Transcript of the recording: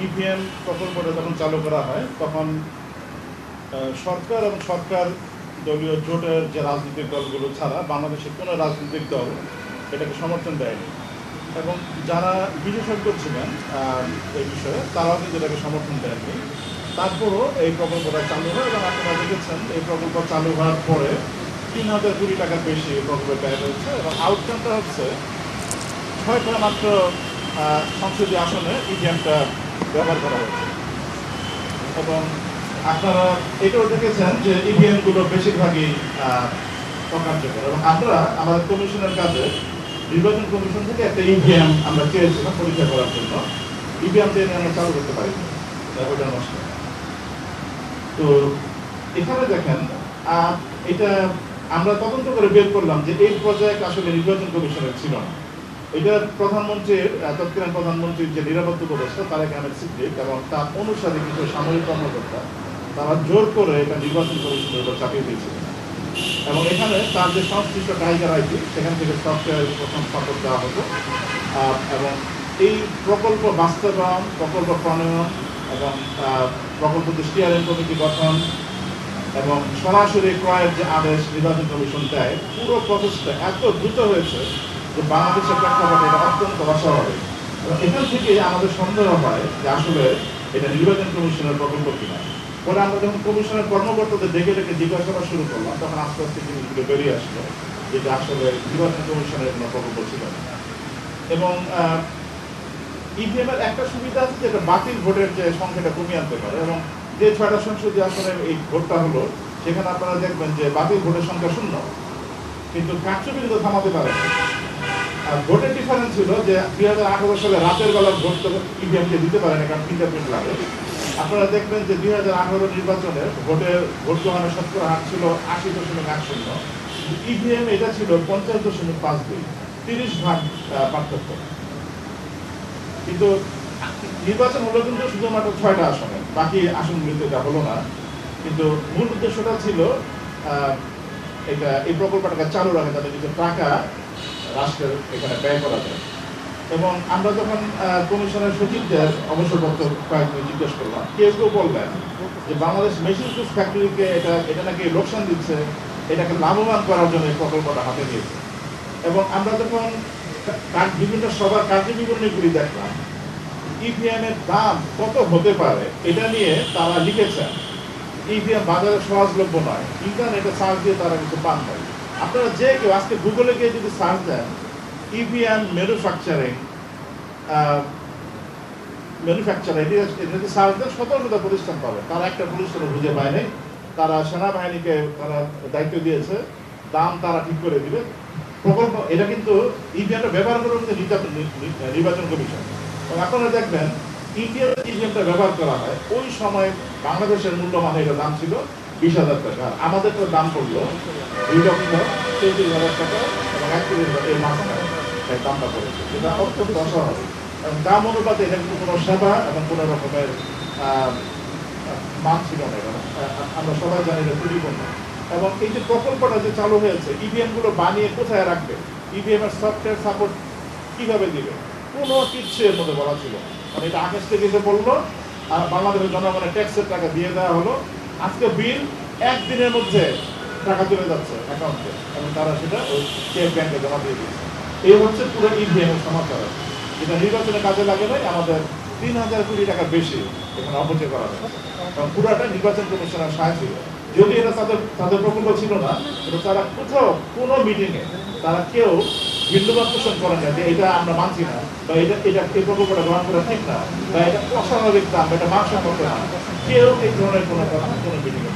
EVM প্রকল্পটা যখন চালু করা হয় তখন সরকার এবং সরকার দলীয় জোটের যে রাজনৈতিক দলগুলো ছাড়া বাংলাদেশের কোনো রাজনৈতিক দল এটাকে সমর্থন দেয়নি এবং যারা বিশেষজ্ঞ ছিলেন এই বিষয়ে তারাও কিন্তু এটাকে সমর্থন দেননি। তারপরও এই প্রকল্পটা চালু হয় এবং আপনারা দেখেছেন এই প্রকল্প চালু হওয়ার পরে ৩,০০০ কোটি টাকার বেশি এই প্রকল্পে ব্যয় হয়েছে এবং আউটকামটা হচ্ছে ৬টা মাত্র সংসদীয় আসনে ইভিএমটা ব্যবহার করা হয়েছে এবং আপনারা এটাও দেখেছেন যে ইভিএমগুলো বেশিরভাগই অকার্যকর এবং আমরা আমাদের কমিশনের কাছে নির্বাচন কমিশন থেকে একটা ইভিএম আমরা চেয়েছিলাম পরীক্ষা করার জন্য। ইভিএম দিয়ে আমরা চালু করতে পারি ওইটা নষ্ট। তো এখানে দেখেন এটা আমরা তদন্ত করে বের করলাম যে এই প্রজেক্ট আসলে নির্বাচন কমিশনের ছিল না। এটা প্রধানমন্ত্রীর তৎকালীন প্রধানমন্ত্রীর যে নিরাপত্তা উপদেষ্টা তারেক আহমেদ সিদ্দিক এবং তার অনুসারী কিছু সামরিক কর্মকর্তা তারা জোর করে এটা নির্বাচন কমিশনের উপর চাপিয়ে দিয়েছিলেন এবং এখানে তার যে সংশ্লিষ্ট টাইগার আইটি সেখান থেকে সফটওয়্যার প্রথম সাপোর্ট দেওয়া হতো এবং এই প্রকল্প বাস্তবায়ন, প্রকল্প প্রণয়ন এবং প্রকল্পটি স্টিয়ারিং কমিটি গঠন এবং সরাসরি ক্রয়ের যে আদেশ নির্বাচন কমিশন দেয়, পুরো প্রসেসটা এত দ্রুত হয়েছে যে বাংলাদেশের প্রেক্ষাপটে এটা অত্যন্ত অস্বাভাবিক। এখান থেকে আমাদের সন্দেহ হয় যে আসলে এটা নির্বাচন কমিশনের প্রকল্প কিনা। পরে আমরা যখন কমিশনের কর্মকর্তাদের ডেকে ডেকে জিজ্ঞাসাবাদ শুরু করলাম তখন আস্তে আস্তে জিনিসগুলো বেরিয়ে আসলো যেটা আসলে নির্বাচন কমিশনের কোনো প্রকল্প ছিল না। এবং ইভিএম এর একটা সুবিধা আছে যেটা বাতিল ভোটের যে সংখ্যাটা কমিয়ে আনতে পারে এবং যে ৬টা সংসদীয় আসনে এই ভোটটা হলো সেখানে আপনারা দেখবেন যে বাতিল ভোটের সংখ্যা 0 কিন্তু কারচুপি কিন্তু থামাতে পারে না। আর ভোটের ডিফারেন্স ছিল যে ২০১৮ সালে রাতের বেলা ভোট তো ইভিএমকে দিতে পারে না কারণ ফিঙ্গারপ্রিন্ট লাগে। আপনারা দেখবেন যে ২০১৮ নির্বাচনে ভোট গ্রহণের শতকরা হার ছিল ৮০.৮০, ইভিএম এটা ছিল ৫০.৫২, ৩০ ভাগ পার্থক্য। কিন্তু নির্বাচন হলো কিন্তু শুধুমাত্র ৬টা আসনে, বাকি আসনগুলিতে এটা হলো না। কিন্তু মূল উদ্দেশ্যটা ছিল এটা এই প্রকল্পটাকে চালু রাখা যাতে কিছু টাকা রাষ্ট্রের এখানে ব্যয় করা যায়। এবং আমরা যখন কমিশনের সচিবদের অবসরপ্রাপ্ত কয়েকদিন জিজ্ঞেস করলাম, কেউ কেউ বললেন যে বাংলাদেশ মেশিন টুলস ফ্যাক্টরিকে এটা নাকি লোকসান দিচ্ছে, এটাকে লাভবান করার জন্য এই প্রকল্পটা হাতে নিয়েছে। এবং আমরা যখন বিভিন্ন সবার কার্যবিবরণীগুলি দেখলাম ইভিএম এর দাম কত হতে পারে এটা নিয়ে তারা লিখেছেন ইভিএম বাজারে সহজলভ্য নয়, ইন্টারনেটে সার্চ দিয়ে তারা কিছু পান নাই। আপনারা যে কেউ আজকে গুগলে গিয়ে যদি সার্চ দেন ইভিএম ম্যানুফ্যাকচারিং এটাতে সার্চ দেন ১৭টা প্রতিষ্ঠান পাবে, তারা একটা প্রতিষ্ঠানে খুঁজে পায় নাই। তারা সেনাবাহিনীকে তারা দায়িত্ব দিয়েছে, দাম তারা ঠিক করে দিবে। প্রকল্প এটা কিন্তু ইভিএমটা ব্যবহার করে কিন্তু নির্বাচন কমিশন। এবং আপনারা দেখবেন ইন্ডিয়ার ইভিএমটা ব্যবহার করা হয় ওই সময় বাংলাদেশের মূল্যমান এটার দাম ছিল ২০,০০০ টাকা, আর আমাদের তো দাম পড়লো ২,৩০,০০০ টাকা এবং ৩১,০০০ এই মাসখানে দামটা পড়েছে, যেটা অত্যন্ত অস্বাভাবিক। এবং দাম অনুপাতে এটা কিন্তু কোনো সেবা এবং কোনো রকমের মান ছিল না। আমরা সবাই জানি এটা ত্রুটিপূর্ণ। এবং এই যে প্রকল্পটা যে চালু হয়েছে ইভিএম গুলো বানিয়ে কোথায় রাখবে, ইভিএম এর সফটওয়্যার সাপোর্ট কিভাবে দিবে, কোনো কিচ্ছু এর মধ্যে বলা ছিল। মানে এটা আকাশ থেকে এসে পড়লো আর বাংলাদেশের জনগণের ট্যাক্সের টাকা দিয়ে দেওয়া হলো। আজকে বিল একদিনের মধ্যে টাকা চলে যাচ্ছে অ্যাকাউন্টে এবং তারা সেটা ওই চেক ব্যাংকে জমা দিয়ে দিচ্ছে। এই হচ্ছে পুরো ইভিএম এর সমাচার, যেটা নির্বাচনের কাজে লাগে নাই। আমাদের ৩,০০০ কোটি টাকা বেশি এখানে অপচয় করা হয়েছে কারণ পুরাটা নির্বাচন কমিশনের সাহায্য ছিল। যদি এটা তাদের প্রকল্প ছিল না, কিন্তু তারা কোথাও কোনো মিটিংয়ে তারা কেউ বিন্দুমাত্র পোষণ করে না যে এটা আমরা মানছি না বা এটা এই প্রকল্পটা গ্রহণ করা ঠিক না বা এটা অস্বাভাবিক দাম, এটা মানসম্মত না। কেউ এই ধরনের কোনো কথা কোনো মিটিংয়ে